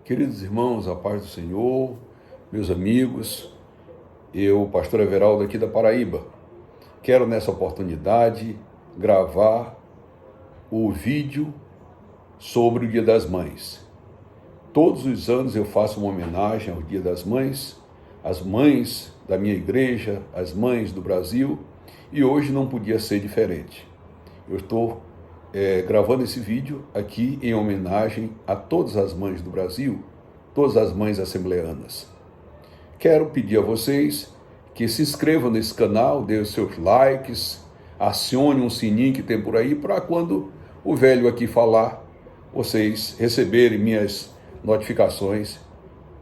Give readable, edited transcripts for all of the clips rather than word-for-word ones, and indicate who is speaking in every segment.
Speaker 1: Queridos irmãos, a paz do Senhor, meus amigos, eu, pastor Everaldo aqui da Paraíba, quero nessa oportunidade gravar o vídeo sobre o Dia das Mães. Todos os anos eu faço uma homenagem ao Dia das Mães, às mães da minha igreja, às mães do Brasil, e hoje não podia ser diferente. Eu estou gravando esse vídeo aqui em homenagem a todas as mães do Brasil, todas as mães assembleanas. Quero pedir a vocês que se inscrevam nesse canal, dê os seus likes, acione um sininho que tem por aí, para quando o velho aqui falar, vocês receberem minhas notificações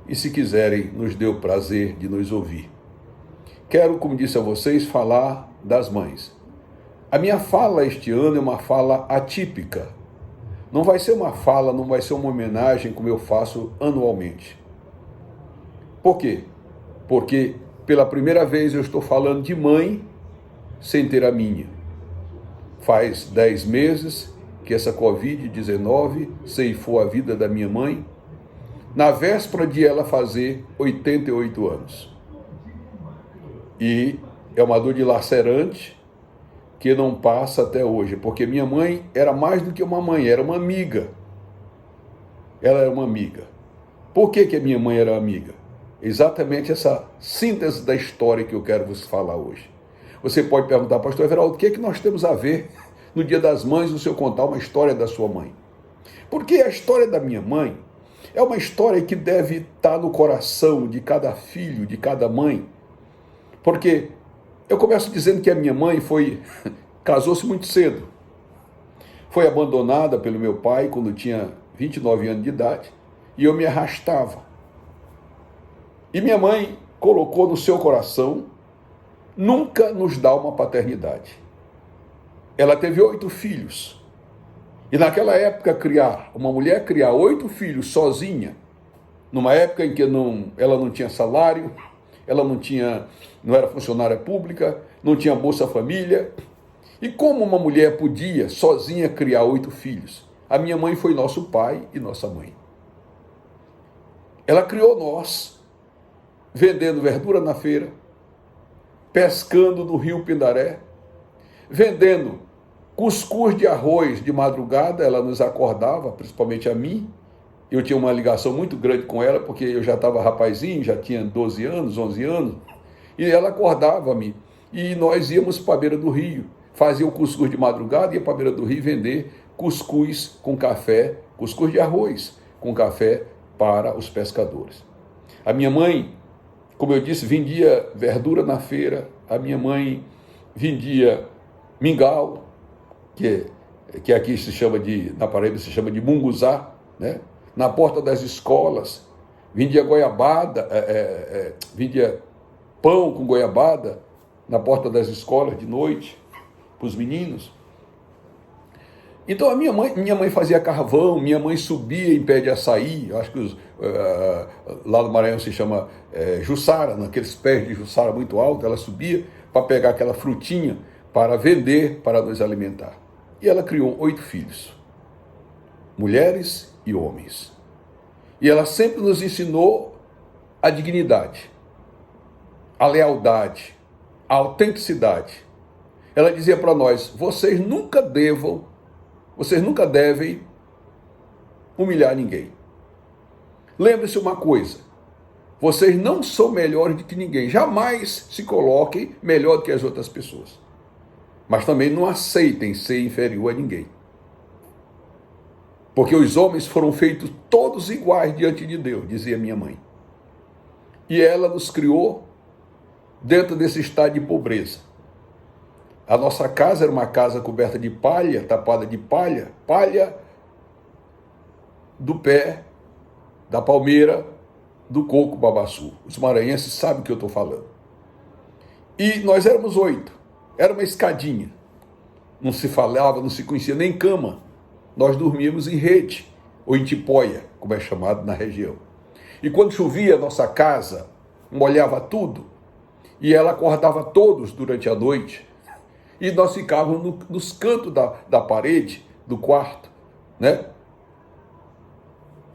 Speaker 1: e, se quiserem, nos dê o prazer de nos ouvir. Quero, como disse a vocês, falar das mães. A minha fala este ano é uma fala atípica. Não vai ser uma fala, não vai ser uma homenagem como eu faço anualmente. Por quê? Porque pela primeira vez eu estou falando de mãe sem ter a minha. Faz 10 meses que essa Covid-19 ceifou a vida da minha mãe, na véspera de ela fazer 88 anos. E é uma dor dilacerante que não passa até hoje, porque minha mãe era mais do que uma mãe, era uma amiga. Ela era uma amiga. Por que a minha mãe era amiga? Exatamente essa síntese da história que eu quero vos falar hoje. Você pode perguntar, pastor Everaldo, o que nós temos a ver no Dia das Mães, o senhor contar uma história da sua mãe? Porque a história da minha mãe é uma história que deve estar no coração de cada filho, de cada mãe. Porque eu começo dizendo que a minha mãe casou-se muito cedo. Foi abandonada pelo meu pai quando tinha 29 anos de idade e eu me arrastava. E minha mãe colocou no seu coração nunca nos dar uma paternidade. Ela teve 8 filhos. E naquela época uma mulher criar 8 filhos sozinha, numa época em que ela não tinha salário, ela não era funcionária pública, não tinha Bolsa Família. E como uma mulher podia sozinha criar 8 filhos? A minha mãe foi nosso pai e nossa mãe. Ela criou nós, vendendo verdura na feira, pescando no rio Pindaré, vendendo cuscuz de arroz de madrugada. Ela nos acordava, principalmente a mim. Eu tinha uma ligação muito grande com ela, porque eu já estava rapazinho, já tinha 12 anos, 11 anos, e ela acordava-me, e nós íamos para a beira do rio, fazia o cuscuz de madrugada, ia para a beira do rio vender cuscuz com café, cuscuz de arroz com café para os pescadores. A minha mãe, como eu disse, vendia verdura na feira, a minha mãe vendia mingau, que aqui na Paraíba se chama de munguzá, né? Na porta das escolas, vendia goiabada, vendia pão com goiabada na porta das escolas de noite, para os meninos. Então a minha mãe fazia carvão, minha mãe subia em pé de açaí, eu acho que lá no Maranhão se chama jussara, naqueles pés de jussara muito altos, ela subia para pegar aquela frutinha para vender, para nos alimentar. E ela criou 8 filhos, mulheres e homens. E ela sempre nos ensinou a dignidade, a lealdade, a autenticidade. Ela dizia para nós, vocês nunca devem humilhar ninguém. Lembre-se uma coisa, vocês não são melhores do que ninguém, jamais se coloquem melhor do que as outras pessoas. Mas também não aceitem ser inferior a ninguém. Porque os homens foram feitos todos iguais diante de Deus, dizia minha mãe. E ela nos criou dentro desse estado de pobreza. A nossa casa era uma casa coberta de palha, tapada de palha do pé, da palmeira, do coco babaçu. Os maranhenses sabem o que eu estou falando. E nós éramos 8, era uma escadinha. Não se falava, não se conhecia nem cama. Nós dormíamos em rede, ou em tipóia, como é chamado na região. E quando chovia, a nossa casa molhava tudo, e ela acordava todos durante a noite, e nós ficávamos nos cantos da parede do quarto, né?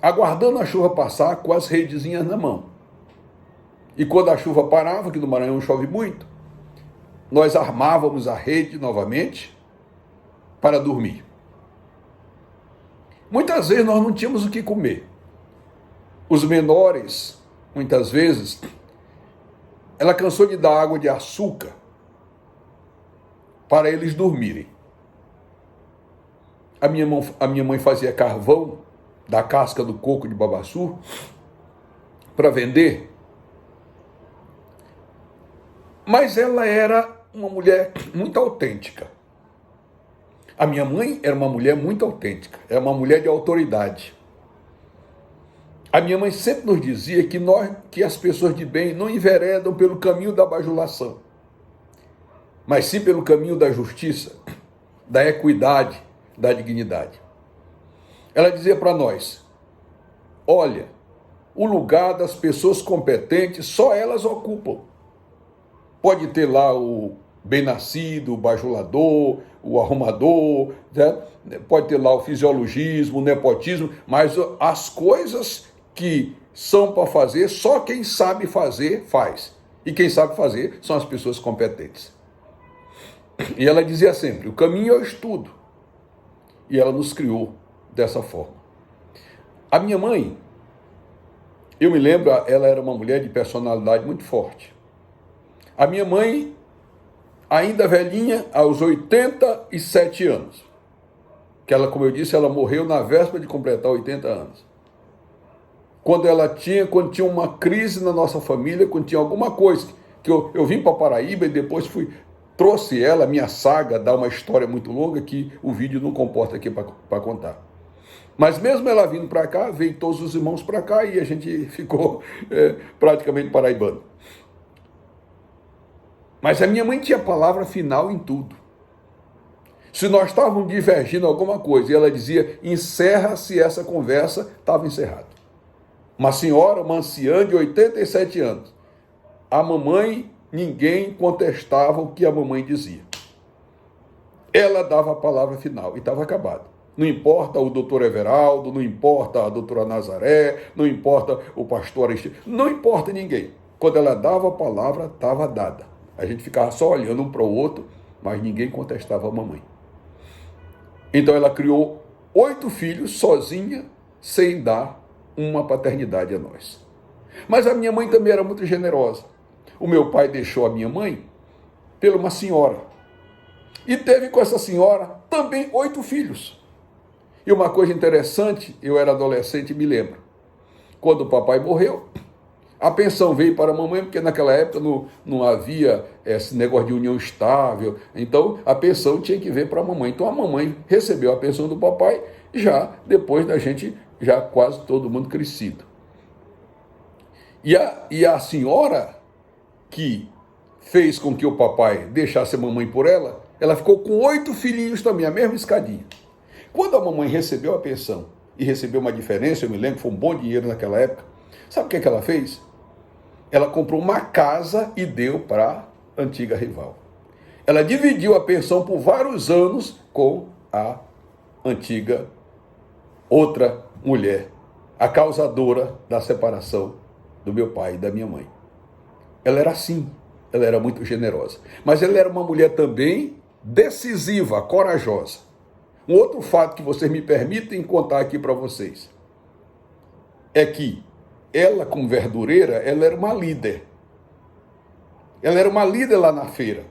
Speaker 1: aguardando a chuva passar com as redezinhas na mão. E quando a chuva parava, que no Maranhão chove muito, nós armávamos a rede novamente para dormir. Muitas vezes nós não tínhamos o que comer. Os menores, muitas vezes, ela cansou de dar água de açúcar para eles dormirem. A minha mãe fazia carvão da casca do coco de babaçu para vender. Mas ela era uma mulher muito autêntica. A minha mãe era uma mulher muito autêntica, era uma mulher de autoridade. A minha mãe sempre nos dizia que as pessoas de bem não enveredam pelo caminho da bajulação, mas sim pelo caminho da justiça, da equidade, da dignidade. Ela dizia para nós: olha, o lugar das pessoas competentes só elas ocupam. Pode ter lá o bem-nascido, o bajulador, o arrumador, né? Pode ter lá o fisiologismo, o nepotismo, mas as coisas que são para fazer, só quem sabe fazer, faz. E quem sabe fazer são as pessoas competentes. E ela dizia sempre: o caminho é o estudo. E ela nos criou dessa forma. A minha mãe, eu me lembro, ela era uma mulher de personalidade muito forte. A minha mãe, ainda velhinha, aos 87 anos, que ela, como eu disse, ela morreu na véspera de completar 80 anos. Quando tinha uma crise na nossa família, quando tinha alguma coisa, que eu vim para Paraíba e depois trouxe ela, minha saga, dá uma história muito longa que o vídeo não comporta aqui para contar. Mas mesmo ela vindo para cá, veio todos os irmãos para cá e a gente ficou praticamente paraibano. Mas a minha mãe tinha a palavra final em tudo. Se nós estávamos divergindo alguma coisa e ela dizia: encerra-se essa conversa, estava encerrado. Uma senhora, uma anciã de 87 anos. A mamãe, ninguém contestava o que a mamãe dizia. Ela dava a palavra final e estava acabado. Não importa o doutor Everaldo, não importa a doutora Nazaré, não importa o pastor Aristide, não importa ninguém. Quando ela dava a palavra, estava dada. A gente ficava só olhando um para o outro, mas ninguém contestava a mamãe. Então ela criou 8 filhos sozinha, sem dar uma paternidade a nós. Mas a minha mãe também era muito generosa. O meu pai deixou a minha mãe pela uma senhora. E teve com essa senhora também 8 filhos. E uma coisa interessante, eu era adolescente e me lembro. Quando o papai morreu, a pensão veio para a mamãe, porque naquela época não havia esse negócio de união estável. Então, a pensão tinha que vir para a mamãe. Então, a mamãe recebeu a pensão do papai já depois da gente, já quase todo mundo crescido. E a senhora que fez com que o papai deixasse a mamãe por ela ficou com 8 filhinhos também, a mesma escadinha. Quando a mamãe recebeu a pensão e recebeu uma diferença, eu me lembro que foi um bom dinheiro naquela época, sabe o que ela fez? Ela comprou uma casa e deu para a antiga rival. Ela dividiu a pensão por vários anos com a antiga outra mulher, a causadora da separação do meu pai e da minha mãe. Ela era assim, ela era muito generosa. Mas ela era uma mulher também decisiva, corajosa. Um outro fato que vocês me permitem contar aqui para vocês é que ela, como verdureira, ela era uma líder. Ela era uma líder lá na feira.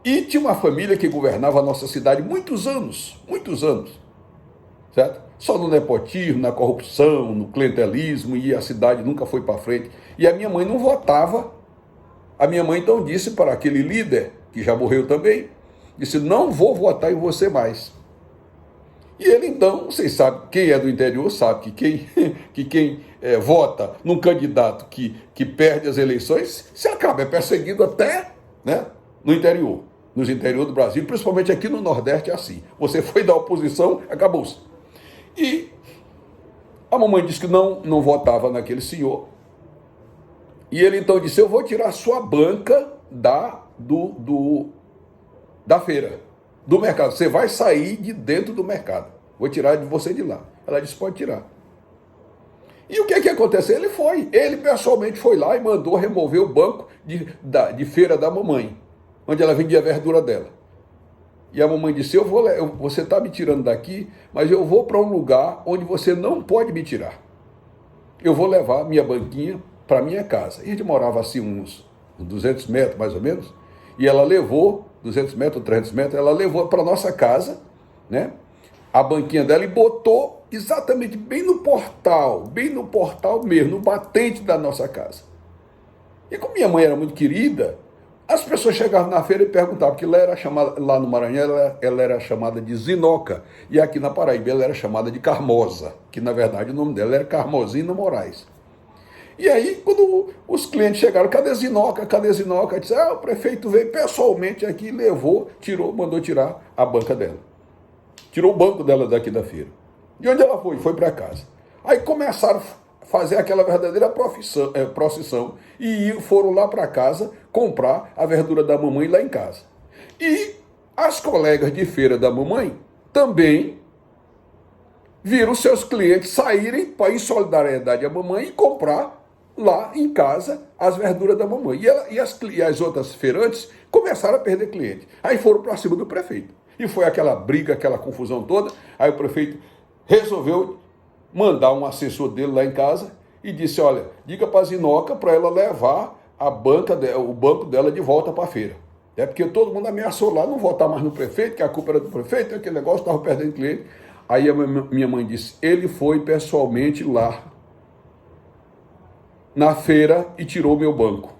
Speaker 1: E tinha uma família que governava a nossa cidade muitos anos, certo? Só no nepotismo, na corrupção, no clientelismo, e a cidade nunca foi para frente. E a minha mãe não votava. A minha mãe então disse para aquele líder, que já morreu também, disse: não vou votar em você mais. E ele então, vocês sabem, quem é do interior sabe que quem vota num candidato que perde as eleições, se acaba, é perseguido até, né, no interior, nos interiores do Brasil, principalmente aqui no Nordeste é assim. Você foi da oposição, acabou-se. E a mamãe disse que não votava naquele senhor. E ele então disse: eu vou tirar sua banca da feira, do mercado. Você vai sair de dentro do mercado. Vou tirar de você de lá. Ela disse: pode tirar. E o que aconteceu? Ele pessoalmente foi lá e mandou remover o banco de feira da mamãe, onde ela vendia a verdura dela. E a mamãe disse, você está me tirando daqui, mas eu vou para um lugar onde você não pode me tirar. Eu vou levar minha banquinha para minha casa. E a gente morava assim uns 200 metros, mais ou menos, e ela levou, 200 metros, 300 metros, ela levou para nossa casa, né, a banquinha dela e botou exatamente bem no portal mesmo, no batente da nossa casa. E como minha mãe era muito querida, as pessoas chegavam na feira e perguntavam, porque lá no Maranhão ela era chamada de Zinoca, e aqui na Paraíba ela era chamada de Carmosa, que na verdade o nome dela era Carmosina Moraes. E aí, quando os clientes chegaram, cadê Zinoca? Cadê Zinoca? Disse, o prefeito veio pessoalmente aqui, mandou tirar a banca dela. Tirou o banco dela daqui da feira. E onde ela foi? Foi para casa. Aí começaram a fazer aquela verdadeira procissão e foram lá para casa comprar a verdura da mamãe lá em casa. E as colegas de feira da mamãe também viram seus clientes saírem para, em solidariedade à mamãe, e comprar lá em casa as verduras da mamãe. E as outras feirantes começaram a perder cliente. Aí foram para cima do prefeito. E foi aquela briga, aquela confusão toda. Aí o prefeito resolveu mandar um assessor dele lá em casa e disse, olha, diga para a Zinoca para ela levar o banco dela de volta para a feira. É porque todo mundo ameaçou lá não votar mais no prefeito, que a culpa era do prefeito, aquele negócio estava perdendo cliente. Aí a minha mãe disse, ele foi pessoalmente lá na feira e tirou meu banco.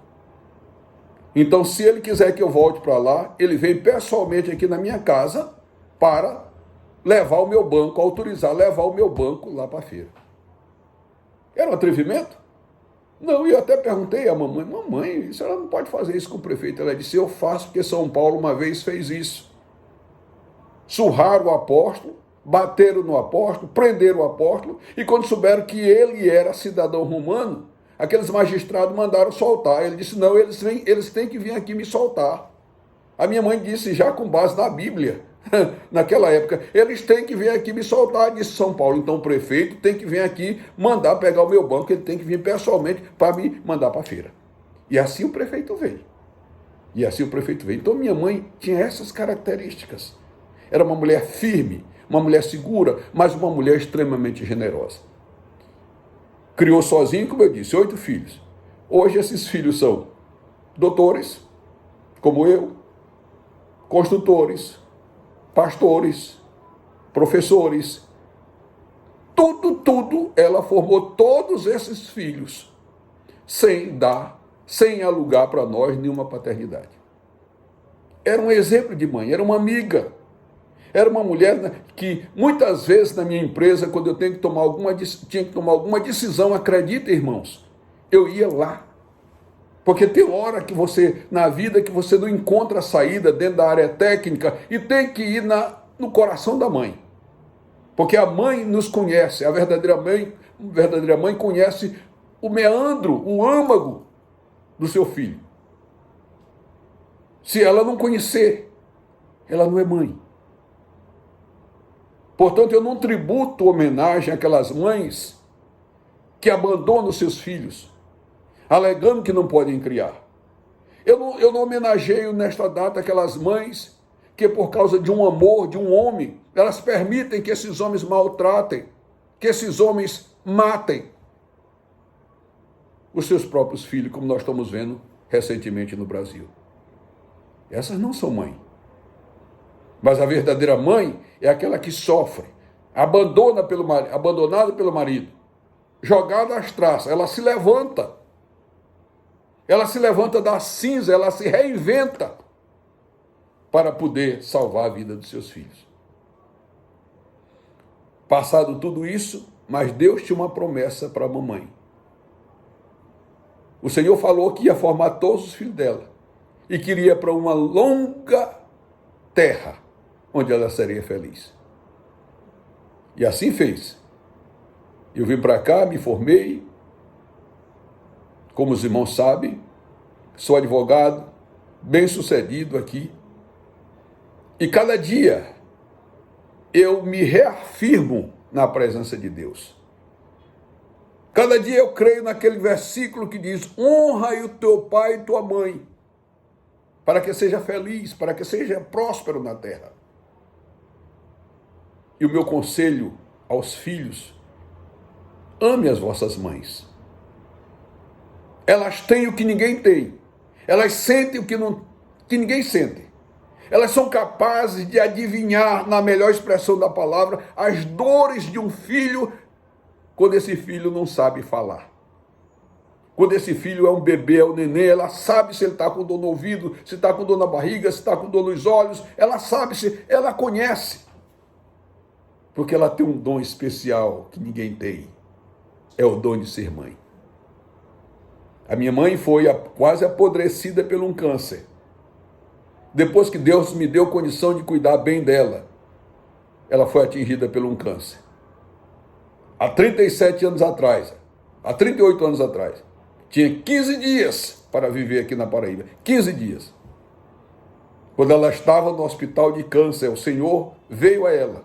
Speaker 1: Então, se ele quiser que eu volte para lá, ele vem pessoalmente aqui na minha casa para levar o meu banco, autorizar levar o meu banco lá para a feira. Era um atrevimento? Não, e eu até perguntei à mamãe, a senhora não pode fazer isso com o prefeito. Ela disse, eu faço porque São Paulo uma vez fez isso. Surraram o apóstolo, bateram no apóstolo, prenderam o apóstolo, e quando souberam que ele era cidadão romano, aqueles magistrados mandaram soltar. Ele disse, não, eles têm que vir aqui me soltar. A minha mãe disse, já com base na Bíblia, naquela época, eles têm que vir aqui me soltar, disse São Paulo. Então o prefeito tem que vir aqui mandar pegar o meu banco, ele tem que vir pessoalmente para me mandar para a feira. E assim o prefeito veio. Então minha mãe tinha essas características. Era uma mulher firme, uma mulher segura, mas uma mulher extremamente generosa. Criou sozinho, como eu disse, 8 filhos. Hoje esses filhos são doutores, como eu, construtores, pastores, professores. Tudo, ela formou todos esses filhos sem alugar para nós nenhuma paternidade. Era um exemplo de mãe, era uma amiga. Era uma mulher que, muitas vezes, na minha empresa, quando eu tinha que tomar alguma decisão, acredita, irmãos, eu ia lá. Porque tem hora que na vida, que você não encontra saída dentro da área técnica e tem que ir no coração da mãe. Porque a mãe nos conhece, a verdadeira mãe conhece o meandro, o âmago do seu filho. Se ela não conhecer, ela não é mãe. Portanto, eu não tributo homenagem àquelas mães que abandonam os seus filhos, alegando que não podem criar. Eu não homenageio nesta data aquelas mães que, por causa de um amor, de um homem, elas permitem que esses homens maltratem, que esses homens matem os seus próprios filhos, como nós estamos vendo recentemente no Brasil. Essas não são mães. Mas a verdadeira mãe é aquela que sofre, abandonada pelo marido, jogada às traças. Ela se levanta da cinza, ela se reinventa para poder salvar a vida dos seus filhos. Passado tudo isso, mas Deus tinha uma promessa para a mamãe. O Senhor falou que ia formar todos os filhos dela e queria para uma longa terra, onde ela seria feliz. E assim fez. Eu vim para cá, me formei, como os irmãos sabem, sou advogado, bem-sucedido aqui. E cada dia eu me reafirmo na presença de Deus. Cada dia eu creio naquele versículo que diz: honra o teu pai e tua mãe, para que seja feliz, para que seja próspero na terra. E o meu conselho aos filhos: ame as vossas mães. Elas têm o que ninguém tem. Elas sentem o que ninguém sente. Elas são capazes de adivinhar, na melhor expressão da palavra, as dores de um filho quando esse filho não sabe falar. Quando esse filho é um bebê, é um neném, ela sabe se ele está com dor no ouvido, se está com dor na barriga, se está com dor nos olhos, ela sabe, ela conhece. Porque ela tem um dom especial que ninguém tem. É o dom de ser mãe. A minha mãe foi quase apodrecida por um câncer. Depois que Deus me deu condição de cuidar bem dela, ela foi atingida por um câncer. Há 37 anos atrás, há 38 anos atrás, tinha 15 dias para viver aqui na Paraíba. 15 dias. Quando ela estava no hospital de câncer, o Senhor veio a ela.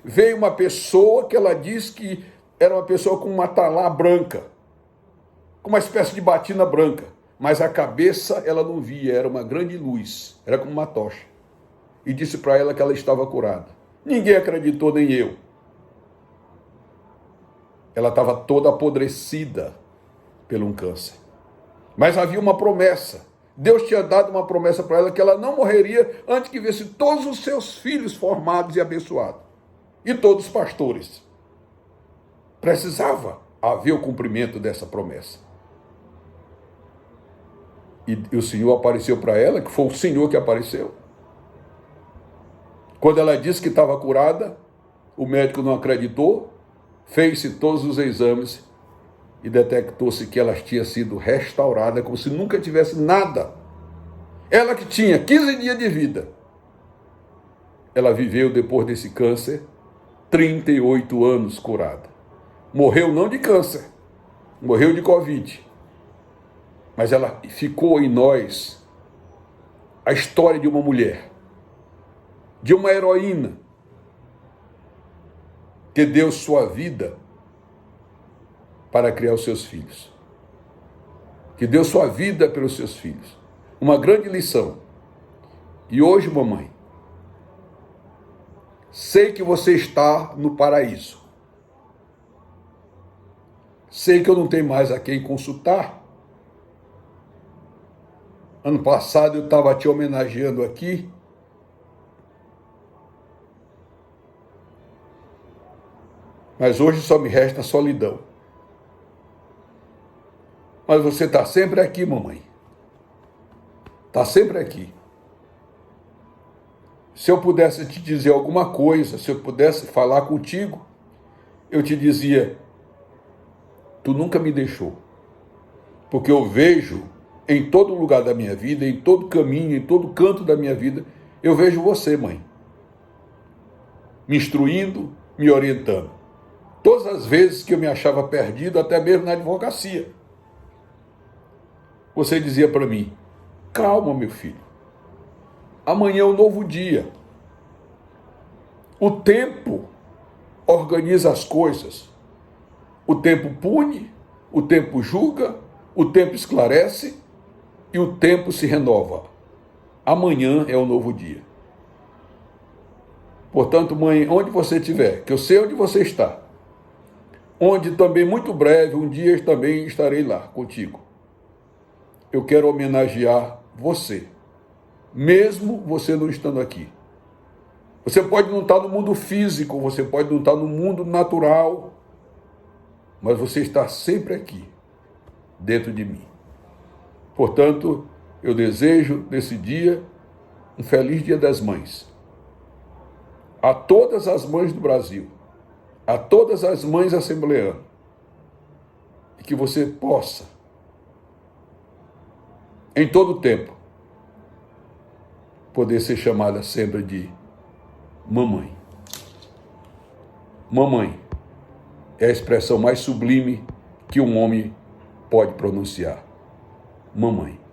Speaker 1: Veio uma pessoa que ela disse que era uma pessoa com uma talá branca, com uma espécie de batina branca, mas a cabeça ela não via, era uma grande luz, era como uma tocha. E disse para ela que ela estava curada. Ninguém acreditou, nem eu. Ela estava toda apodrecida pelo um câncer. Mas havia uma promessa. Deus tinha dado uma promessa para ela que ela não morreria antes que visse todos os seus filhos formados e abençoados. E todos pastores. Precisava haver o cumprimento dessa promessa. E o Senhor apareceu para ela, que foi o Senhor que apareceu. Quando ela disse que estava curada, o médico não acreditou, fez-se todos os exames e detectou-se que ela tinha sido restaurada, como se nunca tivesse nada. Ela que tinha 15 dias de vida, ela viveu depois desse câncer 38 anos curada. Morreu não de câncer, morreu de Covid. Mas ela ficou em nós a história de uma mulher, de uma heroína, que deu sua vida para criar os seus filhos. Que deu sua vida pelos seus filhos. Uma grande lição. E hoje, mamãe, sei que você está no paraíso. Sei que eu não tenho mais a quem consultar. Ano passado eu estava te homenageando aqui. Mas hoje só me resta solidão. Mas você está sempre aqui, mamãe. Está sempre aqui. Se eu pudesse te dizer alguma coisa, se eu pudesse falar contigo, eu te dizia: tu nunca me deixou. Porque eu vejo em todo lugar da minha vida, em todo caminho, em todo canto da minha vida, eu vejo você, mãe, me instruindo, me orientando. Todas as vezes que eu me achava perdido, até mesmo na advocacia, você dizia para mim: calma, meu filho, amanhã é um novo dia. O tempo organiza as coisas. O tempo pune, o tempo julga, o tempo esclarece e o tempo se renova. Amanhã é um novo dia. Portanto, mãe, onde você estiver, que eu sei onde você está, onde também muito breve, um dia também estarei lá contigo. Eu quero homenagear você, mesmo você não estando aqui. Você pode não estar no mundo físico, você pode não estar no mundo natural, mas você está sempre aqui, dentro de mim. Portanto, eu desejo nesse dia um feliz Dia das Mães. A todas as mães do Brasil, a todas as mães assembleanas, e que você possa, em todo tempo, poder ser chamada sempre de mamãe. Mamãe é a expressão mais sublime que um homem pode pronunciar. Mamãe.